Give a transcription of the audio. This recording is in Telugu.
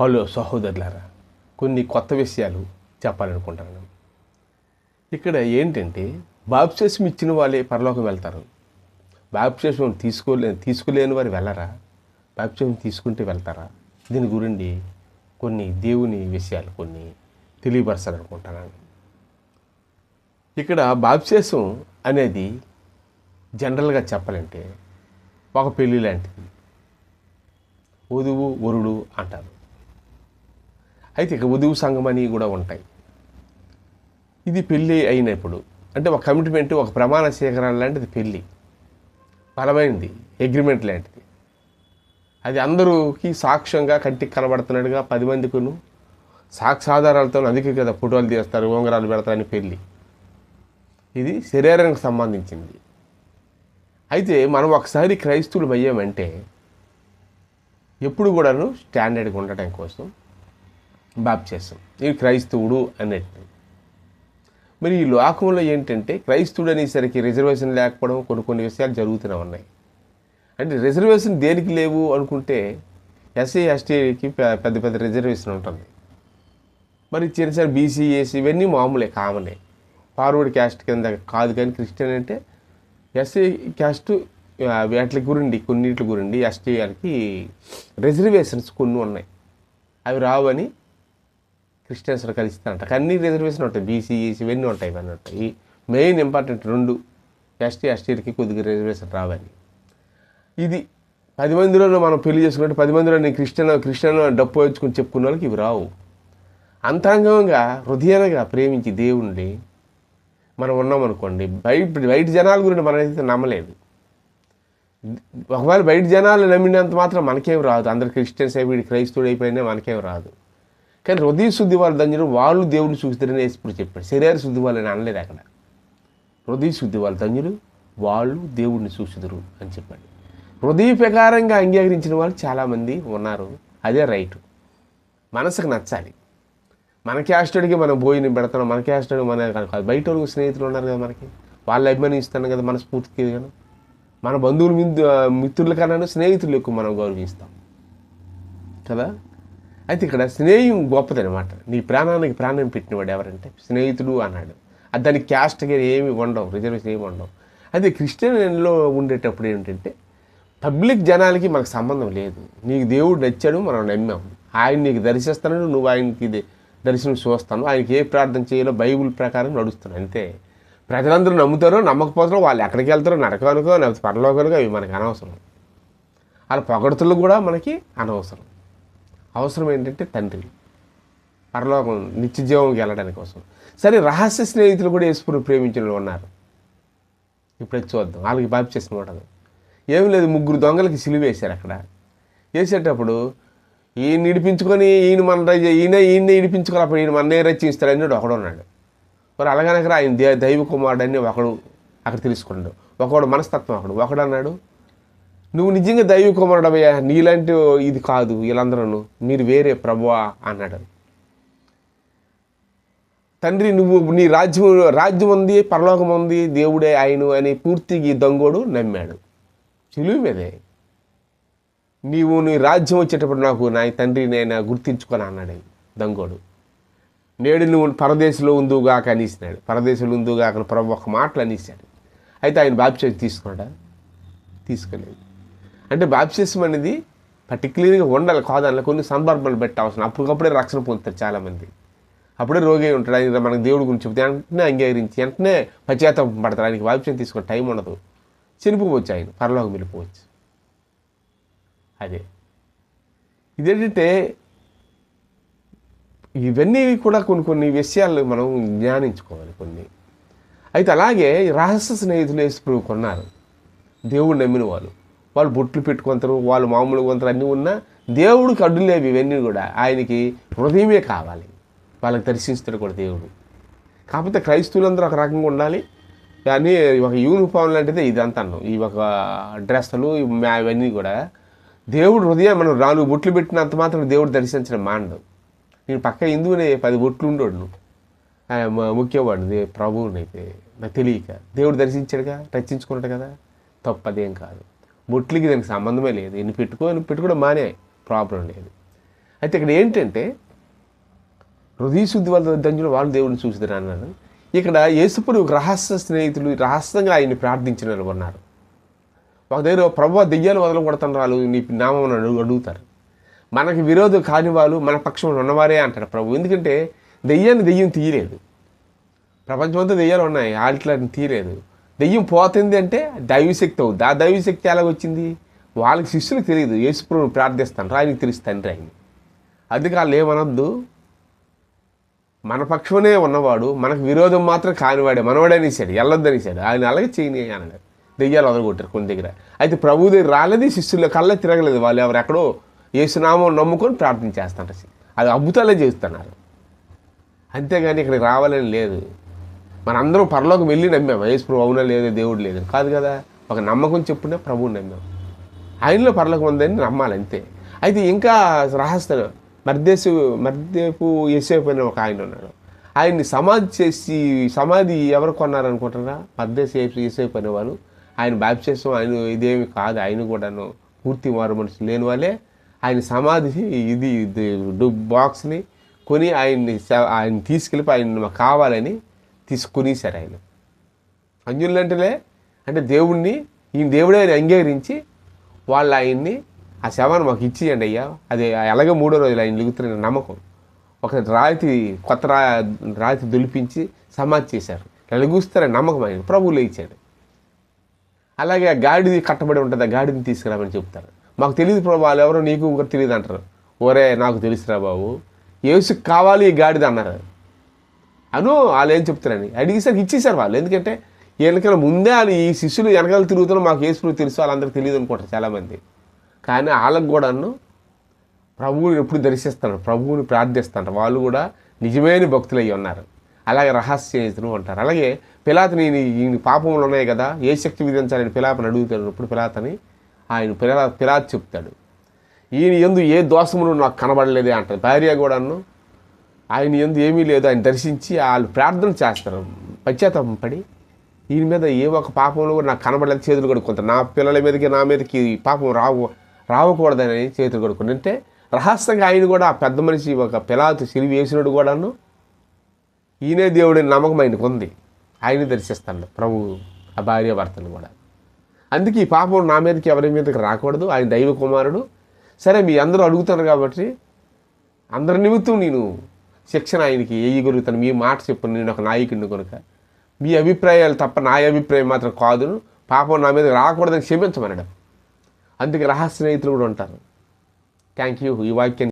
హలో సహోదరులారా, కొన్ని కొత్త విషయాలు చెప్పాలనుకుంటున్నాను. ఇక్కడ ఏంటంటే బాప్తిస్మం ఇచ్చిన వాళ్ళే పరలోకం వెళ్తారు. బాప్తిస్మం తీసుకోలేని వారు వెళ్ళరా? బాప్తిస్మం తీసుకుంటే వెళ్తారా? దీని గురించి కొన్ని దేవుని విషయాలు కొన్ని తెలియపరచాలనుకుంటున్నాను. ఇక్కడ బాప్తిస్మం అనేది జనరల్గా చెప్పాలంటే ఒక పెళ్ళి లాంటిది. వధువు వరుడు అంటారు. అయితే ఇక వధువు సంఘం అని కూడా ఉంటాయి. ఇది పెళ్ళి అయినప్పుడు అంటే ఒక కమిట్మెంట్, ఒక ప్రమాణ స్వీకారం లాంటిది పెళ్ళి, బలమైనది, అగ్రిమెంట్ లాంటిది. అది అందరికి సాక్ష్యంగా కంటికి కనబడుతున్నట్టుగా 10 మందికును సాక్ష్యాధారాలతో, అందుకే కదా ఫోటోలు తీస్తారు, ఉంగరాలు పెడతారని పెళ్ళి. ఇది శరీరానికి సంబంధించింది. అయితే మనం ఒకసారి క్రైస్తవులు అయ్యామంటే ఎప్పుడు కూడాను స్టాండర్డ్గా ఉండటం కోసం బాప్తిస్మం, ఇది క్రైస్తవుడు అన్నట్టు. మరి ఈ లోకంలో ఏంటంటే క్రైస్తవుడు అనేసరికి రిజర్వేషన్ లేకపోవడం కొన్ని విషయాలు జరుగుతూనే ఉన్నాయి. అంటే రిజర్వేషన్ దేనికి లేవు అనుకుంటే ఎస్సీ ఎస్టీకి పెద్ద పెద్ద రిజర్వేషన్ ఉంటుంది. మరి చిన్న బీసీ ఎస్సీ ఇవన్నీ మామూలే, కామనే. ఫార్వర్డ్ క్యాస్ట్ కింద కాదు. కానీ క్రిస్టియన్ అంటే ఎస్సీ క్యాస్ట్ వాటి గురించి, కొన్నిటి గురించి ఎస్టీ వాళ్ళకి రిజర్వేషన్స్ కొన్ని ఉన్నాయి. అవి రావని క్రిస్టియన్స్లో కలుస్తారంట. అన్ని రిజర్వేషన్ ఉంటాయి, బీసీ ఈసీ ఇవన్నీ ఉంటాయి. ఇవన్నీ ఉంటాయి. మెయిన్ ఇంపార్టెంట్ 2 ఎస్టీలకి కొద్దిగా రిజర్వేషన్ రావని. ఇది 10 మందిలో మనం పెళ్లి చేసుకుంటే 10 మందిలో నేను క్రిస్టియన్ డప్పు వచ్చుకుని చెప్పుకున్న వాళ్ళకి ఇవి రావు. అంతరంగంగా హృదయంగా ప్రేమించి దేవుణ్ణి మనం ఉన్నామనుకోండి, బయట జనాల గురించి మనమైతే నమ్మలేదు. ఒకవేళ బయట జనాలు నమ్మినంత మాత్రం మనకేం రాదు. అందరు క్రిస్టియన్స్ అయిపోయి క్రైస్తవుడు అయిపోయినా మనకేం రాదు. కానీ హృదయ శుద్ధి వాళ్ళు ధన్యులు, వాళ్ళు దేవుడిని చూస్తారని ఇప్పుడు చెప్పాడు. శరీర శుద్ధి వాళ్ళని అనలేదు అక్కడ. హృదయ శుద్ధి వాళ్ళు ధన్యులు, వాళ్ళు దేవుడిని చూసుదురు అని చెప్పాడు. హృదయ ప్రకారంగా అంగీకరించిన వాళ్ళు చాలామంది ఉన్నారు. అదే రైటు. మనసుకు నచ్చాలి. మన క్యాస్టోడికి మనం భోజనం పెడతాం, మన క్యాస్టోడికి మన బయట వాళ్ళకి స్నేహితులు ఉన్నారు కదా, మనకి వాళ్ళు అభిమానిస్తాను కదా మనస్ఫూర్తికి. కానీ మన బంధువులు మిత్రుల కన్నా స్నేహితులు ఎక్కువ మనం గౌరవిస్తాం కదా. అయితే ఇక్కడ స్నేహం గొప్పదనమాట. నీ ప్రాణానికి ప్రాణం పెట్టినవాడు ఎవరంటే స్నేహితుడు అన్నాడు. అది దానికి క్యాస్ట్గా ఏమి ఉండవు, రిజర్వేషన్ ఏమి ఉండవు. అయితే క్రిస్టియన్లో ఉండేటప్పుడు ఏంటంటే పబ్లిక్ జనాలకి మనకు సంబంధం లేదు. నీకు దేవుడు నచ్చాడు, మనం నమ్మాము. ఆయన నీకు దర్శిస్తాను, నువ్వు ఆయనకి దర్శనం చూస్తాను, ఆయనకి ఏ ప్రార్థన చేయాలో బైబుల్ ప్రకారం నడుస్తాను అంతే. ప్రజలందరూ నమ్ముతారో నమ్మకపోతారో, వాళ్ళు ఎక్కడికి వెళ్తారో, నరకానికో లేకపోతే పరలోకానికో, అవి మనకు అనవసరం. వాళ్ళ పొగడతలు కూడా మనకి అనవసరం. అవసరం ఏంటంటే తండ్రి, పరలోకం, నిత్యజీవంకి వెళ్ళడానికి కోసం. సరే, రహస్య స్నేహితులు కూడా యేసుని ప్రేమించిన వాళ్ళు ఉన్నారు. ఇప్పుడు చూద్దాం. వాళ్ళకి బాప్తిస్మం ఉండదు. ఏమి లేదు, 3 దొంగలకి సిలువ వేశారు. అక్కడ వేసేటప్పుడు ఈయన ఇడిపించుకొని ఈయన ఇడిపించుకొని అప్పుడు ఈయన మన్నే రచింస్తాడు అన్నాడు ఒకడు ఉన్నాడు. మరి అలాగనక ఆయన దైవ కుమారుడు అని ఒకడు అక్కడ తెలుసుకున్నాడు. ఒకడు మనస్తత్వం ఒకడు అన్నాడు, నువ్వు నిజంగా దైవ కుమారుడవయ్యా, నీలాంటి ఇది కాదు వీళ్ళందరూ, మీరు వేరే ప్రభువా అన్నాడు. తండ్రి, నువ్వు నీ రాజ్యం ఉంది, పరలోకం ఉంది, దేవుడే ఆయన అని పూర్తిగా ఈ దొంగోడు నమ్మాడు. చిలువ మీదే నీవు నీ రాజ్యం వచ్చేటప్పుడు నాకు నా తండ్రి నేను గుర్తించుకొని అన్నాడు దొంగోడు. నేడు నువ్వు పరదేశంలో ఉందుగాక అనేసినాడు. పరదేశంలో ఉందుగాక ప్రభు ఒక మాటలు అనేసాడు. అయితే ఆయన బాప్తిస్మం తీసుకున్నాడా? తీసుకోలేదు. అంటే బాప్తిస్మం అనేది పర్టికులర్గా ఉండాలి కాదు, అందులో కొన్ని సందర్భాలు బట్టి అవసరం. అప్పటికప్పుడే రక్షణ పొందుతారు చాలామంది. అప్పుడే రోగి ఉంటాడు. ఆయన మనకు దేవుడి గురించి చెప్తే వెంటనే అంగీకరించి వెంటనే పశ్చాత్తాపం పడతారు. ఆయనకి బాప్తిస్మం తీసుకునే టైం ఉండదు. చనిపోవచ్చు, ఆయన పరలోకం వెళ్ళిపోవచ్చు. అదే ఇదేంటంటే ఇవన్నీ కూడా కొన్ని విషయాలు మనం జ్ఞానించుకోవాలి కొన్ని. అయితే అలాగే రహస్య స్నేహితులు యేసు కొన్నారు. దేవుడు నమ్మిన వాళ్ళు బొట్లు పెట్టుకుంటారు, వాళ్ళు మామూలుగా కొంటారు, అన్నీ ఉన్నా దేవుడికి అడ్డులేవి ఇవన్నీ కూడా. ఆయనకి హృదయమే కావాలి, వాళ్ళకి దర్శిస్తాడు కూడా దేవుడు. కాకపోతే క్రైస్తవులందరూ ఒక రకంగా ఉండాలి. కానీ ఒక యూనిఫామ్ లాంటిదే ఇదంతా. ఈ ఒక డ్రెస్సులు ఇవన్నీ కూడా దేవుడు హృదయం. మనం 4 బొట్లు పెట్టినంత మాత్రం దేవుడు దర్శించడం మాండు. నేను పక్క హిందువునే 10 బొట్లు ఉండోడు, ముఖ్యవాడు ప్రభువునైతే నాకు తెలియక దేవుడు దర్శించాడుగా, రచించుకున్నాడు కదా, తప్పదేం కాదు. బొట్లకి దానికి సంబంధమే లేదు. ఎన్ని పెట్టుకోవడం మానే, ప్రాబ్లం లేదు. అయితే ఇక్కడ ఏంటంటే హృదయశుద్ధి వల్ల ధన్యులు వాళ్ళు దేవుడిని చూసిదని అన్నాడు. ఇక్కడ యేసుప్రభు రహస్య స్నేహితులు రహస్యంగా ఆయన్ని ప్రార్థించిన వాళ్ళు ఉన్నారు. ఒక దగ్గర ప్రభువా దెయ్యాలు వదలగొడుతున్నారు నీ నామం అడుగుతారు. మనకి విరోధం కాని వాళ్ళు మన పక్షంలో ఉన్నవారే అంటారు ప్రభు. ఎందుకంటే దెయ్యం తీయలేదు. ప్రపంచమంతా దెయ్యాలు ఉన్నాయి, ఆటలను తీయలేదు. దెయ్యం పోతుంది అంటే దైవశక్తి అవుతుంది. ఆ దైవశక్తి ఎలాగొచ్చింది? వాళ్ళకి శిష్యులకు తెలియదు. యేసుప్రభుని ప్రార్థిస్తాను, ఆయనకి తెలుసు తండ్రి ఆయన. అందుకే వాళ్ళు ఏమనొద్దు, మన పక్షమనే ఉన్నవాడు మనకు విరోధం మాత్రం కానివాడే మనవాడే అనేసాడు, వెళ్ళొద్దనేసాడు. ఆయన అలాగే చేయని అన్నాడు. దెయ్యాలు వదలగొట్టారు కొన్ని దగ్గర. అయితే ప్రభు దగ్గర రాలేదు, శిష్యుల కళ్ళ తిరగలేదు. వాళ్ళు ఎవరెక్కడో యేసునామం నమ్ముకొని ప్రార్థన చేస్తుంటారు. అది అద్భుతాలే చేస్తున్నారు, అంతేగాని ఇక్కడికి రావాలని లేదు. మనందరం పరలోకం వెళ్ళి నమ్మాం. యేసు ప్రభు అవునా లేదు దేవుడు లేదు కాదు కదా. ఒక నమ్మకం చెప్పునే ప్రభువుని నమ్మాం. ఆయనలో పరలోకం ఉందని నమ్మాలి అంతే. అయితే ఇంకా రహస్యం మర్దేపు యేసేపు అని ఒక ఆయన ఉన్నాడు. ఆయన్ని సమాధి ఎవరు కొన్నారనుకుంటారా? మర్దేశు యేసేపు అనేవాళ్ళు. ఆయన బాప్తిసం ఆయన ఇదేమి కాదు, ఆయన కూడాను పూర్తి మారు మనుషులు లేని వాళ్ళే. ఆయన సమాధి ఇది బాక్స్ని కొని ఆయన తీసుకెళ్ళి ఆయన మాకు కావాలని తీసుకునేసారు. ఆయన అంజులంటేలే అంటే దేవుణ్ణి ఈయన దేవుడే అని అంగీకరించి వాళ్ళు ఆయన్ని ఆ శవాన్ని మాకు ఇచ్చేయండి అయ్యా, అది అలాగే 3వ రోజులు ఆయన లిగుతున్న నమ్మకం. ఒక కొత్త రాతి దులిపించి సమాధి చేశారు. లెగుస్తారని నమ్మకం ఆయన ప్రభువులో ఇచ్చాడు. అలాగే ఆ గాడిది కట్టబడి ఉంటుంది, ఆ గాడిని తీసుకురామని చెప్తారు. మాకు తెలియదు ప్రభు, వాళ్ళు ఎవరో నీకు ఇంకొకరు తెలియదు అంటారు. ఓరే నాకు తెలుసురా బాబు, యేసుకు కావాలి ఈ గాడిద అన్నారు. వాళ్ళు ఏం చెప్తారని అడిగేసరికి ఇచ్చేసారు వాళ్ళు. ఎందుకంటే వెనకాల ముందే వాళ్ళు ఈ శిష్యులు వెనకాల తిరుగుతున్నా మాకు యేసు తెలుసు, వాళ్ళందరికీ తెలియదు అనుకుంటారు చాలామంది. కానీ వాళ్ళకు కూడాను ప్రభువుని ఎప్పుడు దర్శిస్తారు, ప్రభువుని ప్రార్థిస్తారు. వాళ్ళు కూడా నిజమైన భక్తులు అయ్యి ఉన్నారు. అలాగే రహస్యతులు అంటారు. అలాగే పిలాతని ఈయన పాపములు ఉన్నాయి కదా, ఏ శక్తి విధించాలని పిలాతని అడుగుతాడు. ఇప్పుడు పిలాతని పిలాత్ చెప్తాడు, ఈయన యందు ఏ దోషములు నాకు కనబడలేదే అంటారు. భార్య కూడాను ఆయన యందు ఏమీ లేదు, ఆయన దర్శించి వాళ్ళు ప్రార్థన చేస్తారు పశ్చాత్తాపం పడి. ఈయన మీద ఏ ఒక పాపంలో కూడా నాకు కనబడలేదు, చేతులు కడుక్కుంటారు. నా పిల్లల మీదకి నా మీదకి పాపం రావకూడదని చేతులు కడుక్కుంటారు. అంటే రహస్యంగా ఆయన కూడా ఆ పెద్ద మనిషి ఒక పిలాతు సిలువ వేసినోడు కూడాను ఈయనే దేవుడిని నమ్మకం ఆయనకు ఉంది. ఆయన్ని దర్శిస్తాడు ప్రభు ఆ భార్య భర్తను కూడా. అందుకే ఈ పాపం నా మీదకి ఎవరి మీదకి రాకూడదు, ఆయన దైవ కుమారుడు. సరే మీ అందరూ అడుగుతారు కాబట్టి అందరి నిమిత్తం నేను శిక్షణ ఆయనకి వేయగలుగుతాను. మీ మాట చెప్పను, నేను ఒక నాయకుడిని కనుక మీ అభిప్రాయాలు తప్ప నా అభిప్రాయం మాత్రం కాదు, పాపం నా మీద రాకూడదని క్షమించమనడం. అందుకే రహస్య స్నేహితులు కూడా ఉంటారు. Thank you. ఈ వాక్యాన్ని